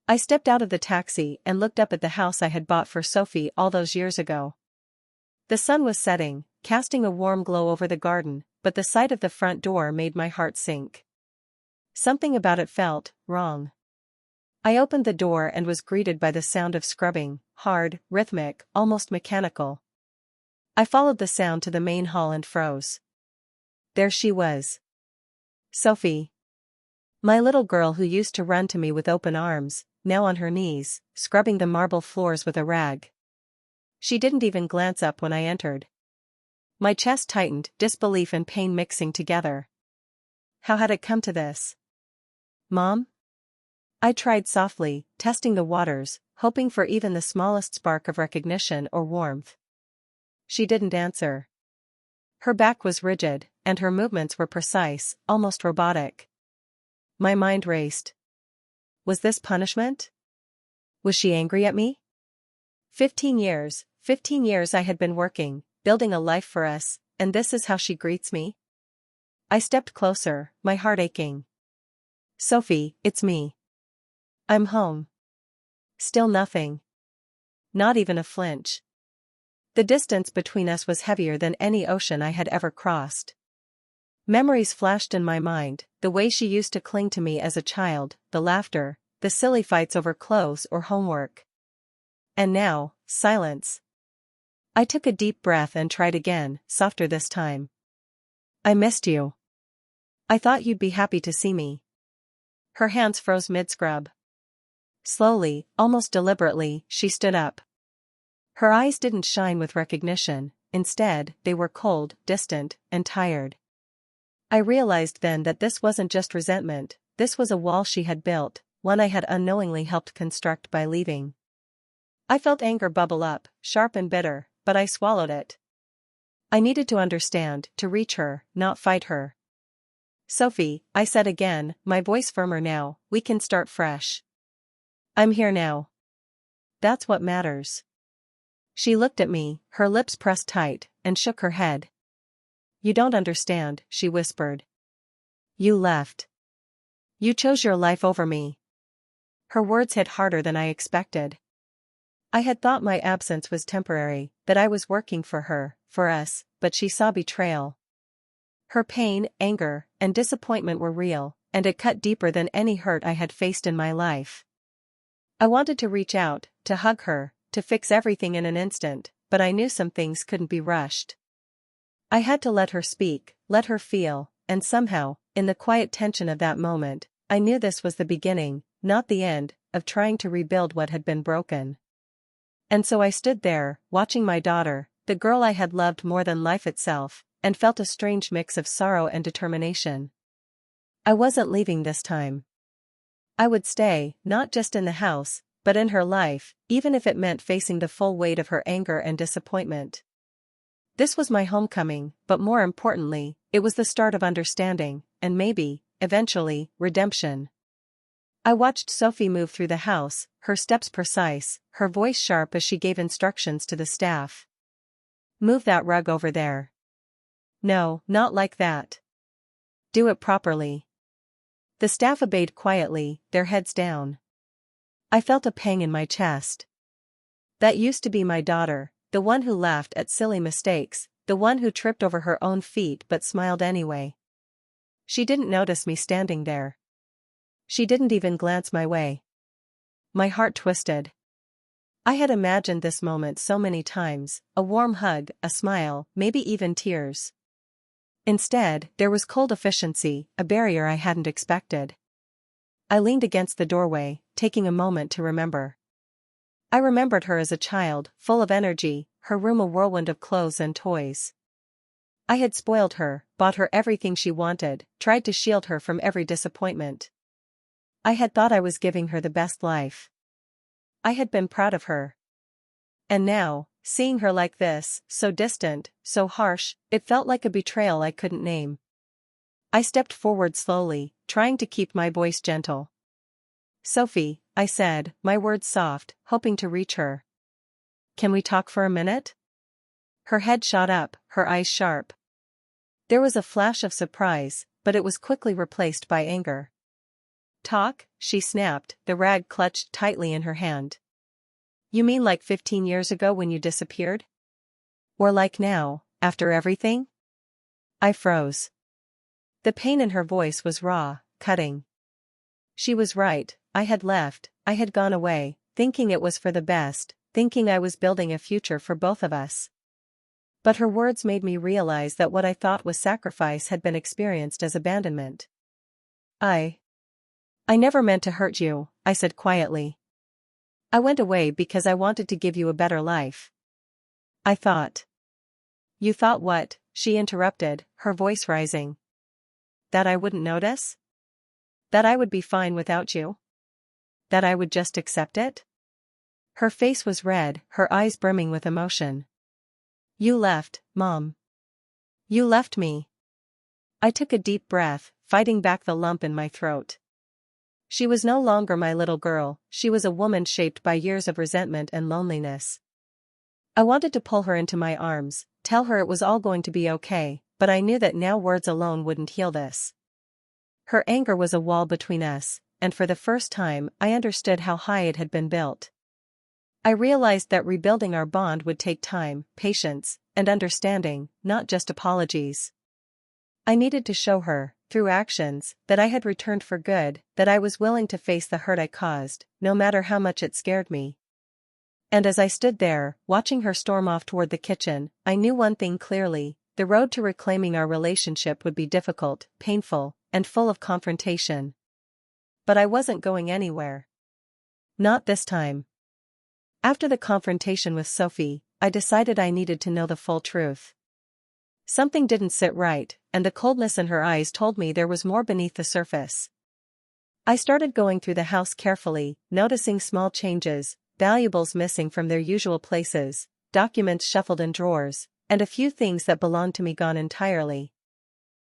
I stepped out of the taxi and looked up at the house I had bought for Sophie all those years ago. The sun was setting, casting a warm glow over the garden, but the sight of the front door made my heart sink. Something about it felt wrong. I opened the door and was greeted by the sound of scrubbing, hard, rhythmic, almost mechanical. I followed the sound to the main hall and froze. There she was. Sophie. My little girl who used to run to me with open arms, now on her knees, scrubbing the marble floors with a rag. She didn't even glance up when I entered. My chest tightened, disbelief and pain mixing together. How had it come to this? Mom? I tried softly, testing the waters, hoping for even the smallest spark of recognition or warmth. She didn't answer. Her back was rigid, and her movements were precise, almost robotic. My mind raced. Was this punishment? Was she angry at me? 15 years I had been working, building a life for us, and this is how she greets me? I stepped closer, my heart aching. Sophie, it's me. I'm home. Still nothing. Not even a flinch. The distance between us was heavier than any ocean I had ever crossed. Memories flashed in my mind, the way she used to cling to me as a child, the laughter, the silly fights over clothes or homework. And now, silence. I took a deep breath and tried again, softer this time. I missed you. I thought you'd be happy to see me. Her hands froze mid-scrub. Slowly, almost deliberately, she stood up. Her eyes didn't shine with recognition, instead, they were cold, distant, and tired. I realized then that this wasn't just resentment, this was a wall she had built, one I had unknowingly helped construct by leaving. I felt anger bubble up, sharp and bitter, but I swallowed it. I needed to understand, to reach her, not fight her. Sophie, I said again, my voice firmer now, we can start fresh. I'm here now. That's what matters. She looked at me, her lips pressed tight, and shook her head. You don't understand, she whispered. You left. You chose your life over me. Her words hit harder than I expected. I had thought my absence was temporary, that I was working for her, for us, but she saw betrayal. Her pain, anger, and disappointment were real, and it cut deeper than any hurt I had faced in my life. I wanted to reach out, to hug her, to fix everything in an instant, but I knew some things couldn't be rushed. I had to let her speak, let her feel, and somehow, in the quiet tension of that moment, I knew this was the beginning, not the end, of trying to rebuild what had been broken. And so I stood there, watching my daughter, the girl I had loved more than life itself, and felt a strange mix of sorrow and determination. I wasn't leaving this time. I would stay, not just in the house, but in her life, even if it meant facing the full weight of her anger and disappointment. This was my homecoming, but more importantly, it was the start of understanding, and maybe, eventually, redemption. I watched Sophie move through the house, her steps precise, her voice sharp as she gave instructions to the staff. Move that rug over there. No, not like that. Do it properly. The staff obeyed quietly, their heads down. I felt a pang in my chest. That used to be my daughter, the one who laughed at silly mistakes, the one who tripped over her own feet but smiled anyway. She didn't notice me standing there. She didn't even glance my way. My heart twisted. I had imagined this moment so many times, a warm hug, a smile, maybe even tears. Instead, there was cold efficiency, a barrier I hadn't expected. I leaned against the doorway, taking a moment to remember. I remembered her as a child, full of energy, her room a whirlwind of clothes and toys. I had spoiled her, bought her everything she wanted, tried to shield her from every disappointment. I had thought I was giving her the best life. I had been proud of her. And now, seeing her like this, so distant, so harsh, it felt like a betrayal I couldn't name. I stepped forward slowly, trying to keep my voice gentle. Sophie, I said, my words soft, hoping to reach her. Can we talk for a minute? Her head shot up, her eyes sharp. There was a flash of surprise, but it was quickly replaced by anger. Talk, she snapped, the rag clutched tightly in her hand. You mean like 15 years ago when you disappeared? Or like now, after everything? I froze. The pain in her voice was raw, cutting. She was right, I had left, I had gone away, thinking it was for the best, thinking I was building a future for both of us. But her words made me realize that what I thought was sacrifice had been experienced as abandonment. I never meant to hurt you, I said quietly. I went away because I wanted to give you a better life. I thought. You thought what? She interrupted, her voice rising. That I wouldn't notice? That I would be fine without you? That I would just accept it? Her face was red, her eyes brimming with emotion. You left, Mom. You left me. I took a deep breath, fighting back the lump in my throat. She was no longer my little girl, she was a woman shaped by years of resentment and loneliness. I wanted to pull her into my arms, tell her it was all going to be okay, but I knew that now words alone wouldn't heal this. Her anger was a wall between us, and for the first time I understood how high it had been built. I realized that rebuilding our bond would take time, patience, and understanding, not just apologies. I needed to show her, through actions, that I had returned for good, that I was willing to face the hurt I caused, no matter how much it scared me. And as I stood there, watching her storm off toward the kitchen, I knew one thing clearly: the road to reclaiming our relationship would be difficult, painful, and full of confrontation. But I wasn't going anywhere. Not this time. After the confrontation with Sophie, I decided I needed to know the full truth. Something didn't sit right, and the coldness in her eyes told me there was more beneath the surface. I started going through the house carefully, noticing small changes, valuables missing from their usual places, documents shuffled in drawers, and a few things that belonged to me gone entirely.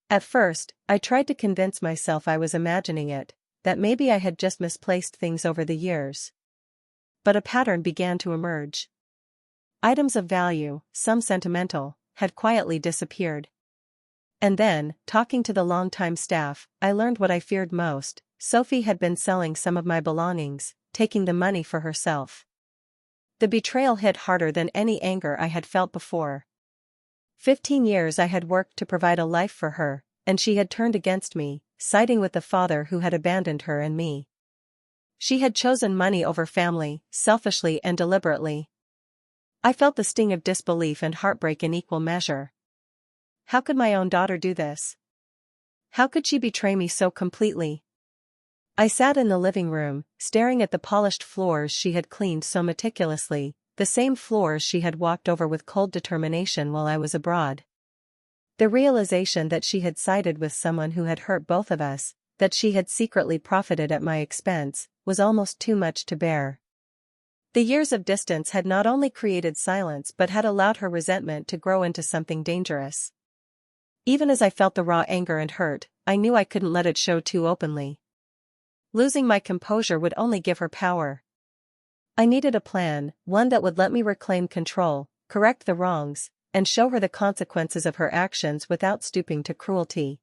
At first, I tried to convince myself I was imagining it, that maybe I had just misplaced things over the years. But a pattern began to emerge. Items of value, some sentimental, had quietly disappeared. And then, talking to the longtime staff, I learned what I feared most: Sophie had been selling some of my belongings, taking the money for herself. The betrayal hit harder than any anger I had felt before. 15 years I had worked to provide a life for her, and she had turned against me, siding with the father who had abandoned her and me. She had chosen money over family, selfishly and deliberately. I felt the sting of disbelief and heartbreak in equal measure. How could my own daughter do this? How could she betray me so completely? I sat in the living room, staring at the polished floors she had cleaned so meticulously, the same floors she had walked over with cold determination while I was abroad. The realization that she had sided with someone who had hurt both of us, that she had secretly profited at my expense, was almost too much to bear. The years of distance had not only created silence but had allowed her resentment to grow into something dangerous. Even as I felt the raw anger and hurt, I knew I couldn't let it show too openly. Losing my composure would only give her power. I needed a plan, one that would let me reclaim control, correct the wrongs, and show her the consequences of her actions without stooping to cruelty.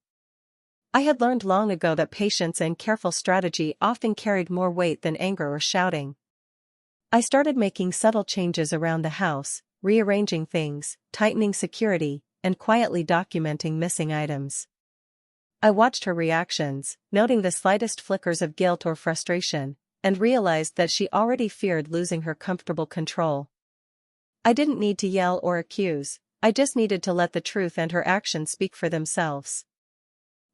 I had learned long ago that patience and careful strategy often carried more weight than anger or shouting. I started making subtle changes around the house, rearranging things, tightening security, and quietly documenting missing items. I watched her reactions, noting the slightest flickers of guilt or frustration, and realized that she already feared losing her comfortable control. I didn't need to yell or accuse, I just needed to let the truth and her actions speak for themselves.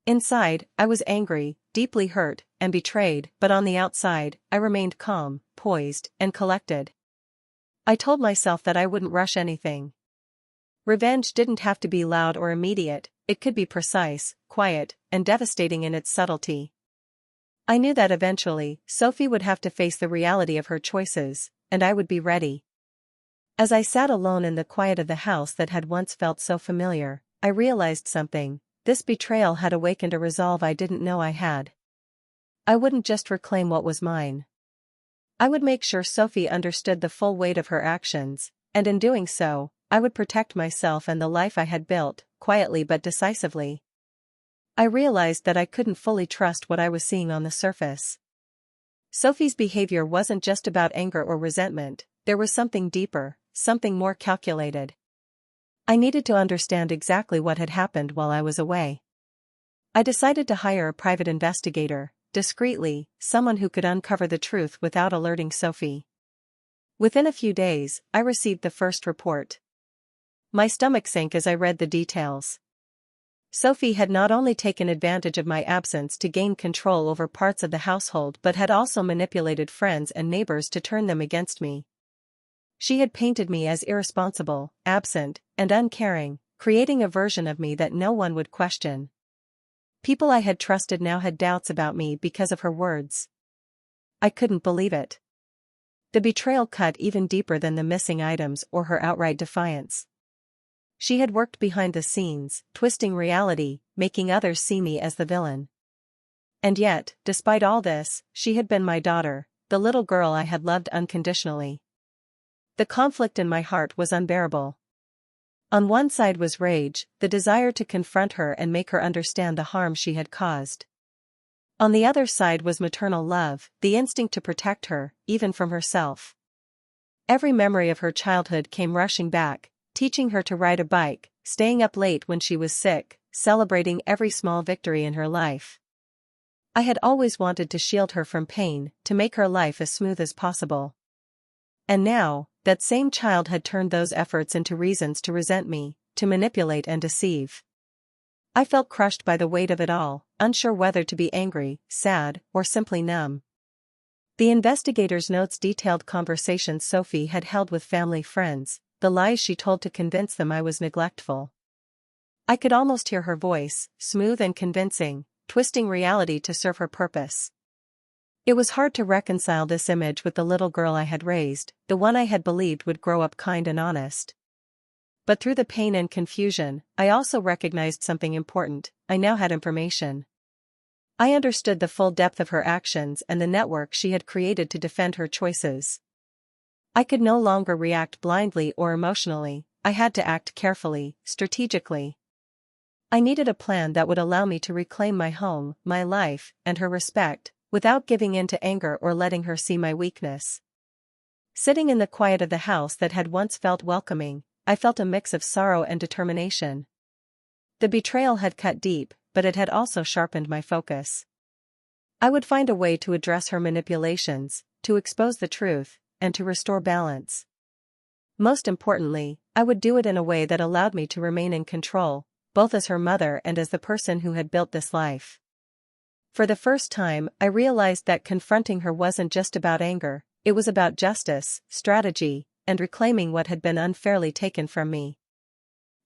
Inside, I was angry, deeply hurt, and betrayed, but on the outside, I remained calm, poised, and collected. I told myself that I wouldn't rush anything. Revenge didn't have to be loud or immediate, it could be precise, quiet, and devastating in its subtlety. I knew that eventually, Sophie would have to face the reality of her choices, and I would be ready. As I sat alone in the quiet of the house that had once felt so familiar, I realized something: this betrayal had awakened a resolve I didn't know I had. I wouldn't just reclaim what was mine. I would make sure Sophie understood the full weight of her actions, and in doing so, I would protect myself and the life I had built, quietly but decisively. I realized that I couldn't fully trust what I was seeing on the surface. Sophie's behavior wasn't just about anger or resentment, there was something deeper, something more calculated. I needed to understand exactly what had happened while I was away. I decided to hire a private investigator, discreetly, someone who could uncover the truth without alerting Sophie. Within a few days, I received the first report. My stomach sank as I read the details. Sophie had not only taken advantage of my absence to gain control over parts of the household but had also manipulated friends and neighbors to turn them against me. She had painted me as irresponsible, absent, and uncaring, creating a version of me that no one would question. People I had trusted now had doubts about me because of her words. I couldn't believe it. The betrayal cut even deeper than the missing items or her outright defiance. She had worked behind the scenes, twisting reality, making others see me as the villain. And yet, despite all this, she had been my daughter, the little girl I had loved unconditionally. The conflict in my heart was unbearable. On one side was rage, the desire to confront her and make her understand the harm she had caused. On the other side was maternal love, the instinct to protect her, even from herself. Every memory of her childhood came rushing back, teaching her to ride a bike, staying up late when she was sick, celebrating every small victory in her life. I had always wanted to shield her from pain, to make her life as smooth as possible. And now, that same child had turned those efforts into reasons to resent me, to manipulate and deceive. I felt crushed by the weight of it all, unsure whether to be angry, sad, or simply numb. The investigator's notes detailed conversations Sophie had held with family friends, the lies she told to convince them I was neglectful. I could almost hear her voice, smooth and convincing, twisting reality to serve her purpose. It was hard to reconcile this image with the little girl I had raised, the one I had believed would grow up kind and honest. But through the pain and confusion, I also recognized something important. I now had information. I understood the full depth of her actions and the network she had created to defend her choices. I could no longer react blindly or emotionally, I had to act carefully, strategically. I needed a plan that would allow me to reclaim my home, my life, and her respect, without giving in to anger or letting her see my weakness. Sitting in the quiet of the house that had once felt welcoming, I felt a mix of sorrow and determination. The betrayal had cut deep, but it had also sharpened my focus. I would find a way to address her manipulations, to expose the truth, and to restore balance. Most importantly, I would do it in a way that allowed me to remain in control, both as her mother and as the person who had built this life. For the first time, I realized that confronting her wasn't just about anger, it was about justice, strategy, and reclaiming what had been unfairly taken from me.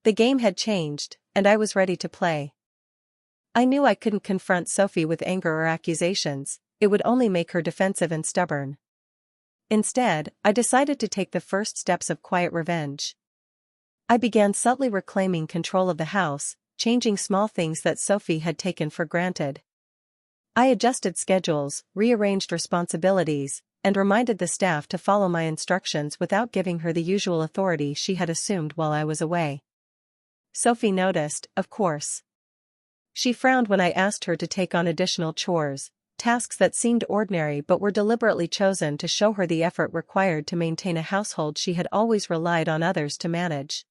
The game had changed, and I was ready to play. I knew I couldn't confront Sophie with anger or accusations, it would only make her defensive and stubborn. Instead, I decided to take the first steps of quiet revenge. I began subtly reclaiming control of the house, changing small things that Sophie had taken for granted. I adjusted schedules, rearranged responsibilities, and reminded the staff to follow my instructions without giving her the usual authority she had assumed while I was away. Sophie noticed, of course. She frowned when I asked her to take on additional chores, tasks that seemed ordinary but were deliberately chosen to show her the effort required to maintain a household she had always relied on others to manage.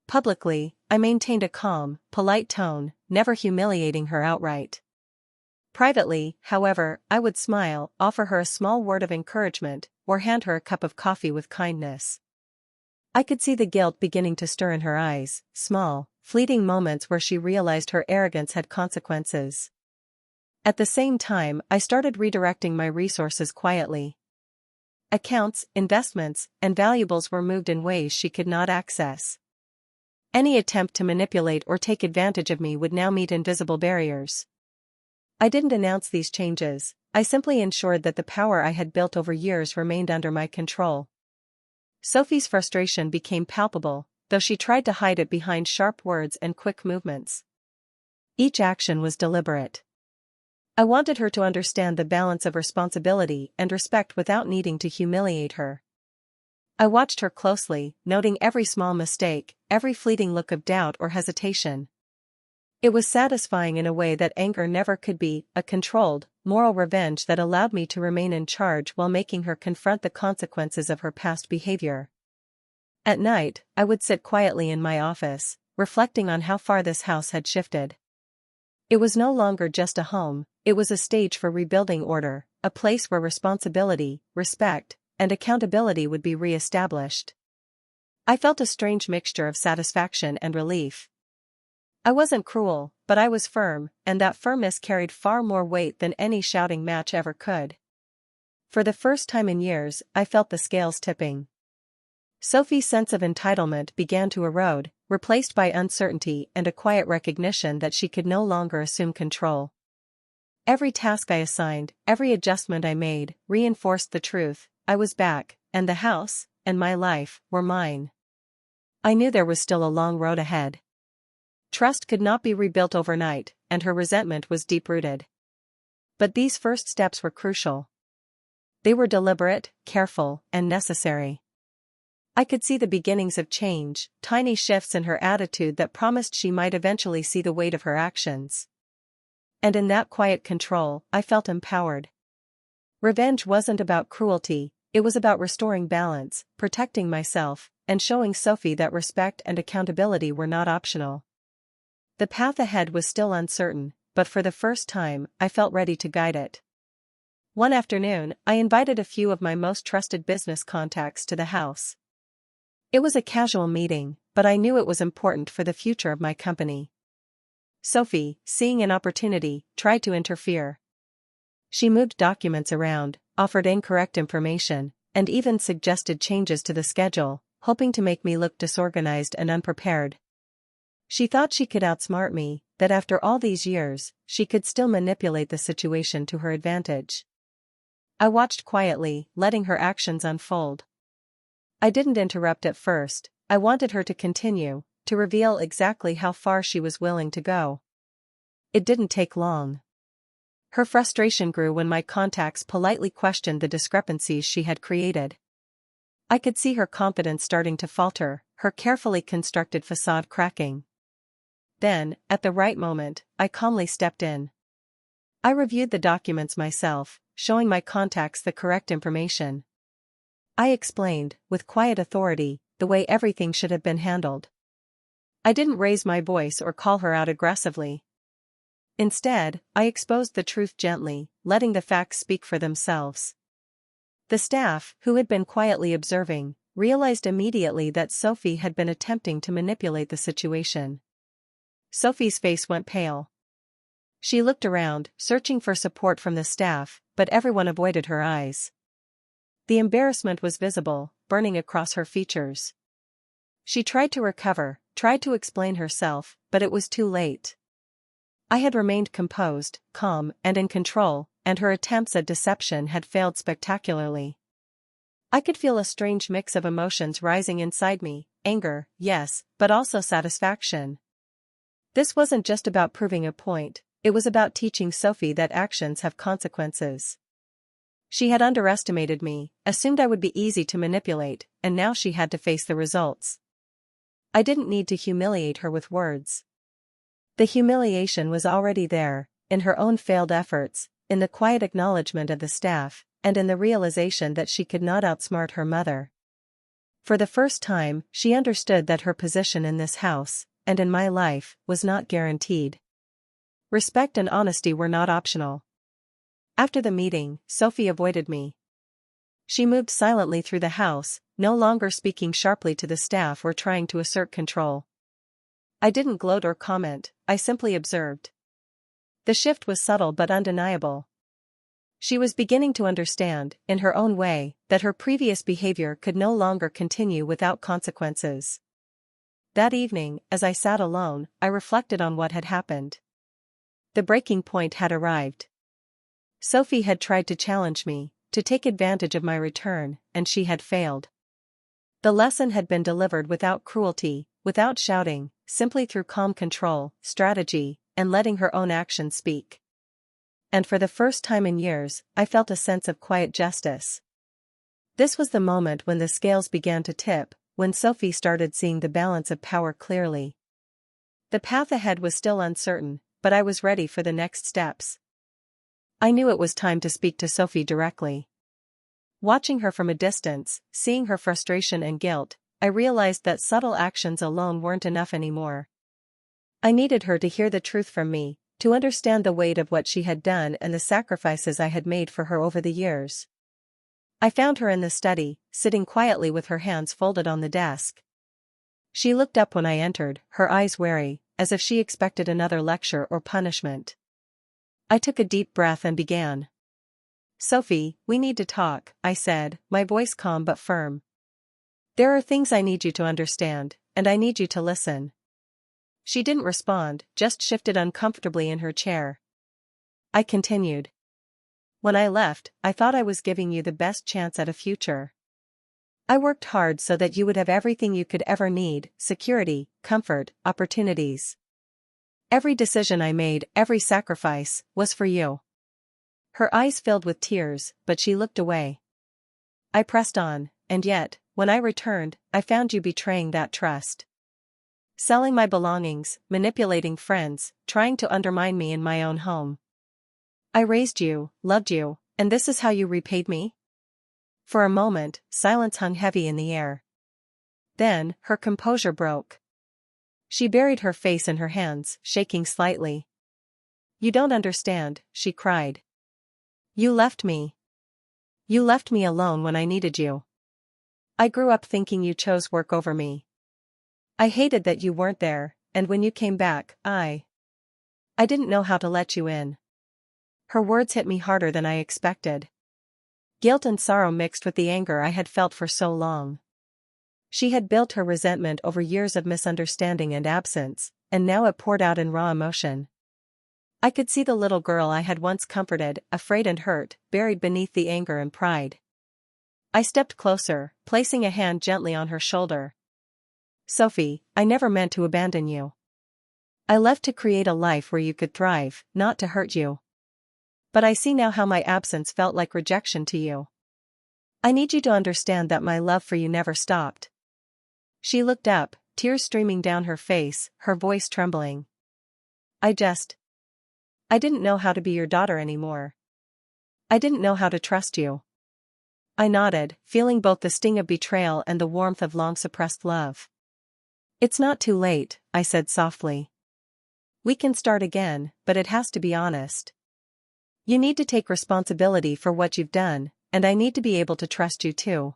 Publicly, I maintained a calm, polite tone, never humiliating her outright. Privately, however, I would smile, offer her a small word of encouragement, or hand her a cup of coffee with kindness. I could see the guilt beginning to stir in her eyes, small, fleeting moments where she realized her arrogance had consequences. At the same time, I started redirecting my resources quietly. Accounts, investments, and valuables were moved in ways she could not access. Any attempt to manipulate or take advantage of me would now meet invisible barriers. I didn't announce these changes, I simply ensured that the power I had built over years remained under my control. Sophie's frustration became palpable, though she tried to hide it behind sharp words and quick movements. Each action was deliberate. I wanted her to understand the balance of responsibility and respect without needing to humiliate her. I watched her closely, noting every small mistake, every fleeting look of doubt or hesitation. It was satisfying in a way that anger never could be, a controlled, moral revenge that allowed me to remain in charge while making her confront the consequences of her past behavior. At night, I would sit quietly in my office, reflecting on how far this house had shifted. It was no longer just a home, it was a stage for rebuilding order, a place where responsibility, respect, and accountability would be re-established. I felt a strange mixture of satisfaction and relief. I wasn't cruel, but I was firm, and that firmness carried far more weight than any shouting match ever could. For the first time in years, I felt the scales tipping. Sophie's sense of entitlement began to erode, replaced by uncertainty and a quiet recognition that she could no longer assume control. Every task I assigned, every adjustment I made, reinforced the truth: I was back, and the house, and my life, were mine. I knew there was still a long road ahead. Trust could not be rebuilt overnight, and her resentment was deep-rooted. But these first steps were crucial. They were deliberate, careful, and necessary. I could see the beginnings of change, tiny shifts in her attitude that promised she might eventually see the weight of her actions. And in that quiet control, I felt empowered. Revenge wasn't about cruelty, it was about restoring balance, protecting myself, and showing Sophie that respect and accountability were not optional. The path ahead was still uncertain, but for the first time, I felt ready to guide it. One afternoon, I invited a few of my most trusted business contacts to the house. It was a casual meeting, but I knew it was important for the future of my company. Sophie, seeing an opportunity, tried to interfere. She moved documents around, offered incorrect information, and even suggested changes to the schedule, hoping to make me look disorganized and unprepared. She thought she could outsmart me, that after all these years, she could still manipulate the situation to her advantage. I watched quietly, letting her actions unfold. I didn't interrupt at first. I wanted her to continue, to reveal exactly how far she was willing to go. It didn't take long. Her frustration grew when my contacts politely questioned the discrepancies she had created. I could see her confidence starting to falter, her carefully constructed facade cracking. Then, at the right moment, I calmly stepped in. I reviewed the documents myself, showing my contacts the correct information. I explained, with quiet authority, the way everything should have been handled. I didn't raise my voice or call her out aggressively. Instead, I exposed the truth gently, letting the facts speak for themselves. The staff, who had been quietly observing, realized immediately that Sophie had been attempting to manipulate the situation. Sophie's face went pale. She looked around, searching for support from the staff, but everyone avoided her eyes. The embarrassment was visible, burning across her features. She tried to recover, tried to explain herself, but it was too late. I had remained composed, calm, and in control, and her attempts at deception had failed spectacularly. I could feel a strange mix of emotions rising inside me: anger, yes, but also satisfaction. This wasn't just about proving a point, it was about teaching Sophie that actions have consequences. She had underestimated me, assumed I would be easy to manipulate, and now she had to face the results. I didn't need to humiliate her with words. The humiliation was already there, in her own failed efforts, in the quiet acknowledgement of the staff, and in the realization that she could not outsmart her mother. For the first time, she understood that her position in this house, and in my life, was not guaranteed. Respect and honesty were not optional. After the meeting, Sophie avoided me. She moved silently through the house, no longer speaking sharply to the staff or trying to assert control. I didn't gloat or comment, I simply observed. The shift was subtle but undeniable. She was beginning to understand, in her own way, that her previous behavior could no longer continue without consequences. That evening, as I sat alone, I reflected on what had happened. The breaking point had arrived. Sophie had tried to challenge me, to take advantage of my return, and she had failed. The lesson had been delivered without cruelty, without shouting, simply through calm control, strategy, and letting her own actions speak. And for the first time in years, I felt a sense of quiet justice. This was the moment when the scales began to tip, when Sophie started seeing the balance of power clearly. The path ahead was still uncertain, but I was ready for the next steps. I knew it was time to speak to Sophie directly. Watching her from a distance, seeing her frustration and guilt, I realized that subtle actions alone weren't enough anymore. I needed her to hear the truth from me, to understand the weight of what she had done and the sacrifices I had made for her over the years. I found her in the study, sitting quietly with her hands folded on the desk. She looked up when I entered, her eyes wary, as if she expected another lecture or punishment. I took a deep breath and began. "Sophie, we need to talk," I said, my voice calm but firm. "There are things I need you to understand, and I need you to listen." She didn't respond, just shifted uncomfortably in her chair. I continued. "When I left, I thought I was giving you the best chance at a future. I worked hard so that you would have everything you could ever need: security, comfort, opportunities. Every decision I made, every sacrifice, was for you." Her eyes filled with tears, but she looked away. I pressed on, "And yet, when I returned, I found you betraying that trust. Selling my belongings, manipulating friends, trying to undermine me in my own home. I raised you, loved you, and this is how you repaid me?" For a moment, silence hung heavy in the air. Then, her composure broke. She buried her face in her hands, shaking slightly. "You don't understand," she cried. "You left me. You left me alone when I needed you. I grew up thinking you chose work over me. I hated that you weren't there, and when you came back, I didn't know how to let you in." Her words hit me harder than I expected. Guilt and sorrow mixed with the anger I had felt for so long. She had built her resentment over years of misunderstanding and absence, and now it poured out in raw emotion. I could see the little girl I had once comforted, afraid and hurt, buried beneath the anger and pride. I stepped closer, placing a hand gently on her shoulder. "Sophie, I never meant to abandon you. I left to create a life where you could thrive, not to hurt you. But I see now how my absence felt like rejection to you. I need you to understand that my love for you never stopped." She looked up, tears streaming down her face, her voice trembling. I didn't know how to be your daughter anymore. I didn't know how to trust you." I nodded, feeling both the sting of betrayal and the warmth of long-suppressed love. "It's not too late," I said softly. "We can start again, but it has to be honest. You need to take responsibility for what you've done, and I need to be able to trust you too."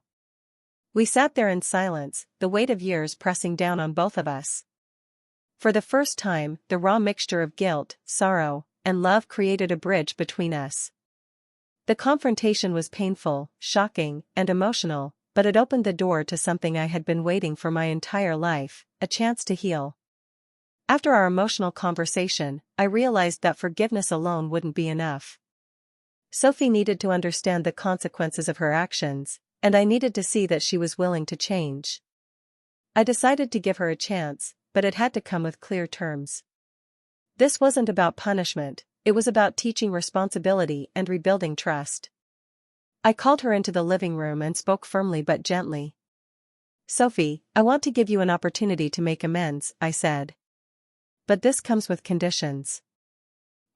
We sat there in silence, the weight of years pressing down on both of us. For the first time, the raw mixture of guilt, sorrow, and love created a bridge between us. The confrontation was painful, shocking, and emotional, but it opened the door to something I had been waiting for my entire life: a chance to heal. After our emotional conversation, I realized that forgiveness alone wouldn't be enough. Sophie needed to understand the consequences of her actions, and I needed to see that she was willing to change. I decided to give her a chance, but it had to come with clear terms. This wasn't about punishment, it was about teaching responsibility and rebuilding trust. I called her into the living room and spoke firmly but gently. "Sophie, I want to give you an opportunity to make amends," I said. "But this comes with conditions.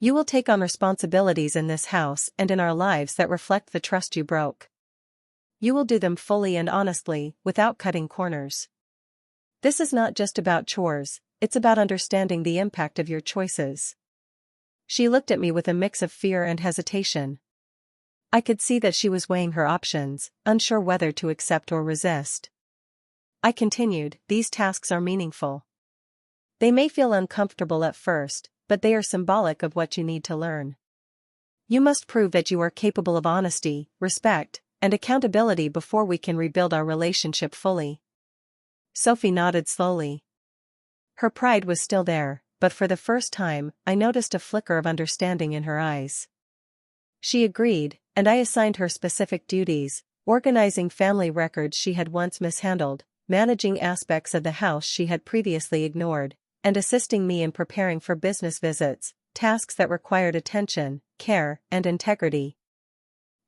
You will take on responsibilities in this house and in our lives that reflect the trust you broke. You will do them fully and honestly, without cutting corners. This is not just about chores, it's about understanding the impact of your choices." She looked at me with a mix of fear and hesitation. I could see that she was weighing her options, unsure whether to accept or resist. I continued, "These tasks are meaningful. They may feel uncomfortable at first, but they are symbolic of what you need to learn. You must prove that you are capable of honesty, respect, and accountability before we can rebuild our relationship fully." Sophie nodded slowly. Her pride was still there, but for the first time, I noticed a flicker of understanding in her eyes. She agreed, and I assigned her specific duties: organizing family records she had once mishandled, managing aspects of the house she had previously ignored, and assisting me in preparing for business visits, tasks that required attention, care, and integrity.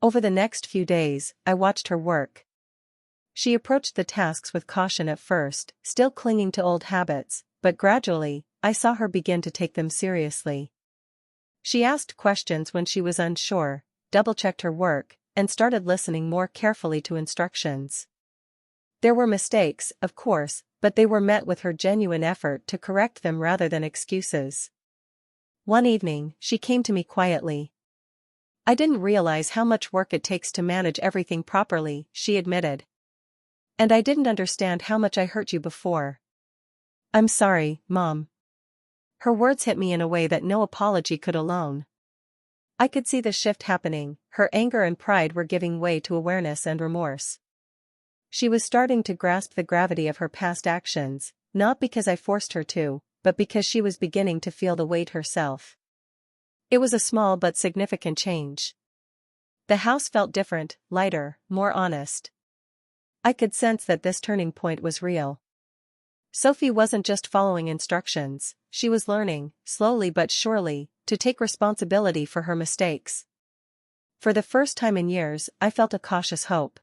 Over the next few days, I watched her work. She approached the tasks with caution at first, still clinging to old habits, but gradually, I saw her begin to take them seriously. She asked questions when she was unsure, double-checked her work, and started listening more carefully to instructions. There were mistakes, of course, but they were met with her genuine effort to correct them rather than excuses. One evening, she came to me quietly. "I didn't realize how much work it takes to manage everything properly," she admitted. "And I didn't understand how much I hurt you before." "I'm sorry, Mom." Her words hit me in a way that no apology could alone. I could see the shift happening, her anger and pride were giving way to awareness and remorse. She was starting to grasp the gravity of her past actions, not because I forced her to, but because she was beginning to feel the weight herself. It was a small but significant change. The house felt different, lighter, more honest. I could sense that this turning point was real. Sophie wasn't just following instructions, she was learning, slowly but surely, to take responsibility for her mistakes. For the first time in years, I felt a cautious hope.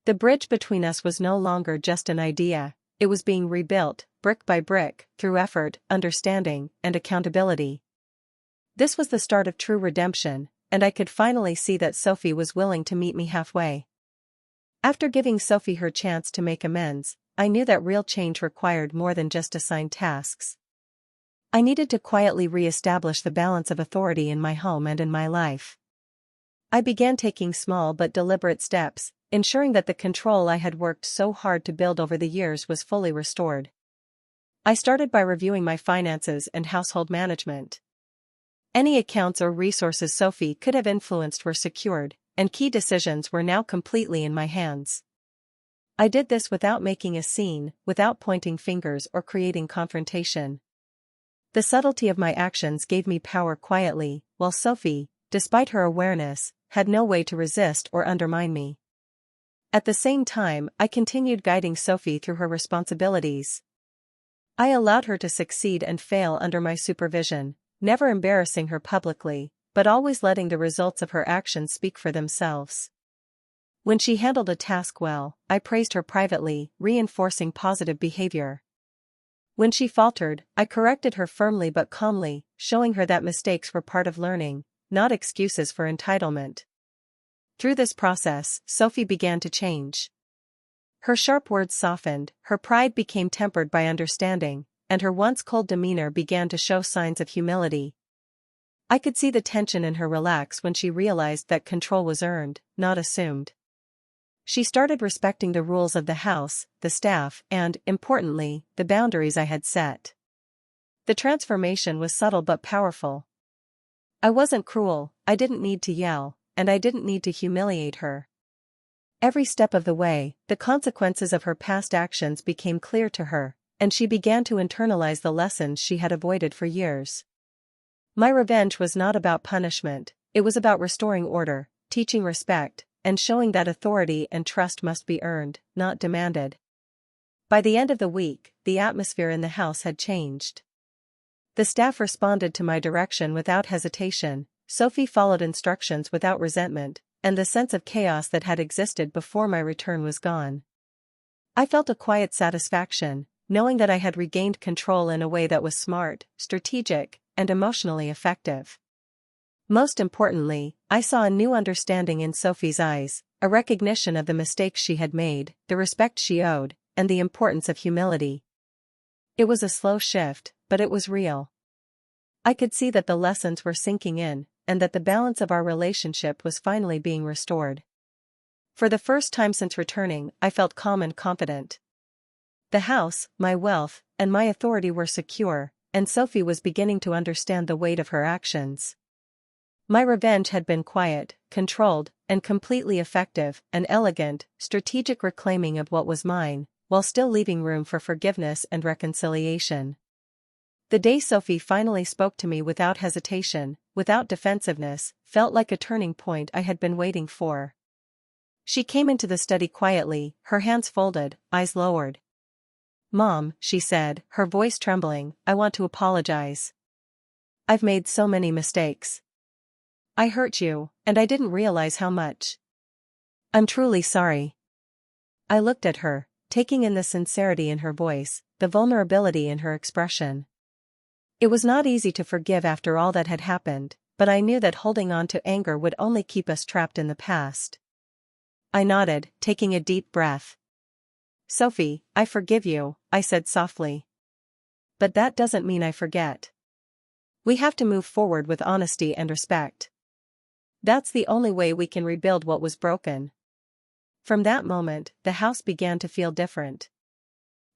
The bridge between us was no longer just an idea, it was being rebuilt, brick by brick, through effort, understanding, and accountability. This was the start of true redemption, and I could finally see that Sophie was willing to meet me halfway. After giving Sophie her chance to make amends, I knew that real change required more than just assigned tasks. I needed to quietly re-establish the balance of authority in my home and in my life. I began taking small but deliberate steps, ensuring that the control I had worked so hard to build over the years was fully restored. I started by reviewing my finances and household management. Any accounts or resources Sophie could have influenced were secured, and key decisions were now completely in my hands. I did this without making a scene, without pointing fingers or creating confrontation. The subtlety of my actions gave me power quietly, while Sophie, despite her awareness, had no way to resist or undermine me. At the same time, I continued guiding Sophie through her responsibilities. I allowed her to succeed and fail under my supervision, never embarrassing her publicly, but always letting the results of her actions speak for themselves. When she handled a task well, I praised her privately, reinforcing positive behavior. When she faltered, I corrected her firmly but calmly, showing her that mistakes were part of learning, not excuses for entitlement. Through this process, Sophie began to change. Her sharp words softened, her pride became tempered by understanding, and her once cold demeanor began to show signs of humility. I could see the tension in her relax when she realized that control was earned, not assumed. She started respecting the rules of the house, the staff, and, importantly, the boundaries I had set. The transformation was subtle but powerful. I wasn't cruel, I didn't need to yell, and I didn't need to humiliate her. Every step of the way, the consequences of her past actions became clear to her, and she began to internalize the lessons she had avoided for years. My revenge was not about punishment, it was about restoring order, teaching respect, and showing that authority and trust must be earned, not demanded. By the end of the week, the atmosphere in the house had changed. The staff responded to my direction without hesitation, Sophie followed instructions without resentment, and the sense of chaos that had existed before my return was gone. I felt a quiet satisfaction, knowing that I had regained control in a way that was smart, strategic, and emotionally effective. Most importantly, I saw a new understanding in Sophie's eyes, a recognition of the mistakes she had made, the respect she owed, and the importance of humility. It was a slow shift, but it was real. I could see that the lessons were sinking in, and that the balance of our relationship was finally being restored. For the first time since returning, I felt calm and confident. The house, my wealth, and my authority were secure, and Sophie was beginning to understand the weight of her actions. My revenge had been quiet, controlled, and completely effective, an elegant, strategic reclaiming of what was mine, while still leaving room for forgiveness and reconciliation. The day Sophie finally spoke to me without hesitation, without defensiveness, felt like a turning point I had been waiting for. She came into the study quietly, her hands folded, eyes lowered. "Mom," she said, her voice trembling, "I want to apologize. I've made so many mistakes. I hurt you, and I didn't realize how much. I'm truly sorry." I looked at her, taking in the sincerity in her voice, the vulnerability in her expression. It was not easy to forgive after all that had happened, but I knew that holding on to anger would only keep us trapped in the past. I nodded, taking a deep breath. "Sophie, I forgive you," I said softly. "But that doesn't mean I forget. We have to move forward with honesty and respect. That's the only way we can rebuild what was broken." From that moment, the house began to feel different.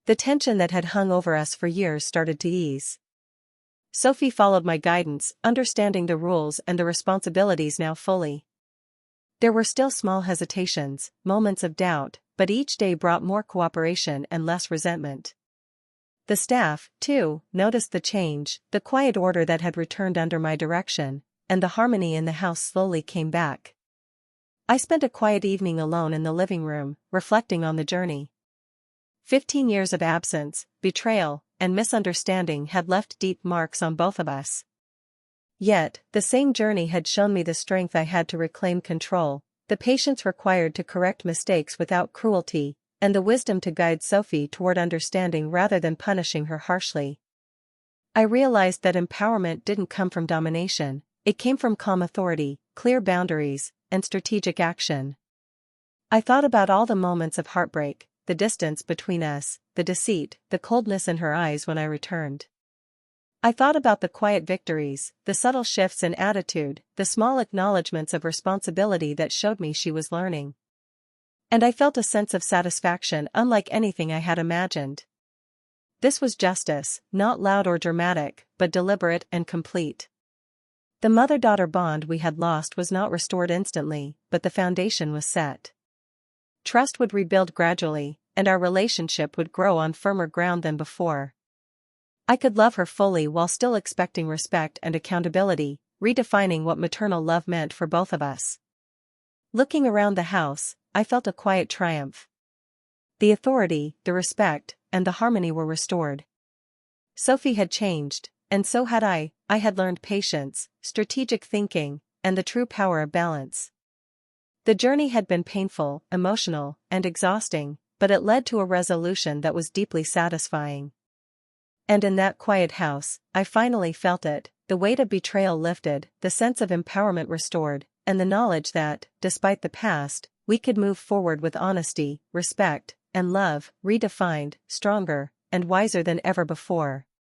The tension that had hung over us for years started to ease. Sophie followed my guidance, understanding the rules and the responsibilities now fully. There were still small hesitations, moments of doubt, but each day brought more cooperation and less resentment. The staff, too, noticed the change, the quiet order that had returned under my direction, and the harmony in the house slowly came back. I spent a quiet evening alone in the living room, reflecting on the journey. 15 years of absence, betrayal, and misunderstanding had left deep marks on both of us. Yet, the same journey had shown me the strength I had to reclaim control, the patience required to correct mistakes without cruelty, and the wisdom to guide Sophie toward understanding rather than punishing her harshly. I realized that empowerment didn't come from domination, it came from calm authority, clear boundaries, and strategic action. I thought about all the moments of heartbreak, the distance between us, the deceit, the coldness in her eyes when I returned. I thought about the quiet victories, the subtle shifts in attitude, the small acknowledgments of responsibility that showed me she was learning. And I felt a sense of satisfaction unlike anything I had imagined. This was justice, not loud or dramatic, but deliberate and complete. The mother-daughter bond we had lost was not restored instantly, but the foundation was set. Trust would rebuild gradually, and our relationship would grow on firmer ground than before. I could love her fully while still expecting respect and accountability, redefining what maternal love meant for both of us. Looking around the house, I felt a quiet triumph. The authority, the respect, and the harmony were restored. Sophie had changed, and so had I. I had learned patience, strategic thinking, and the true power of balance. The journey had been painful, emotional, and exhausting, but it led to a resolution that was deeply satisfying. And in that quiet house, I finally felt it, the weight of betrayal lifted, the sense of empowerment restored, and the knowledge that, despite the past, we could move forward with honesty, respect, and love, redefined, stronger, and wiser than ever before.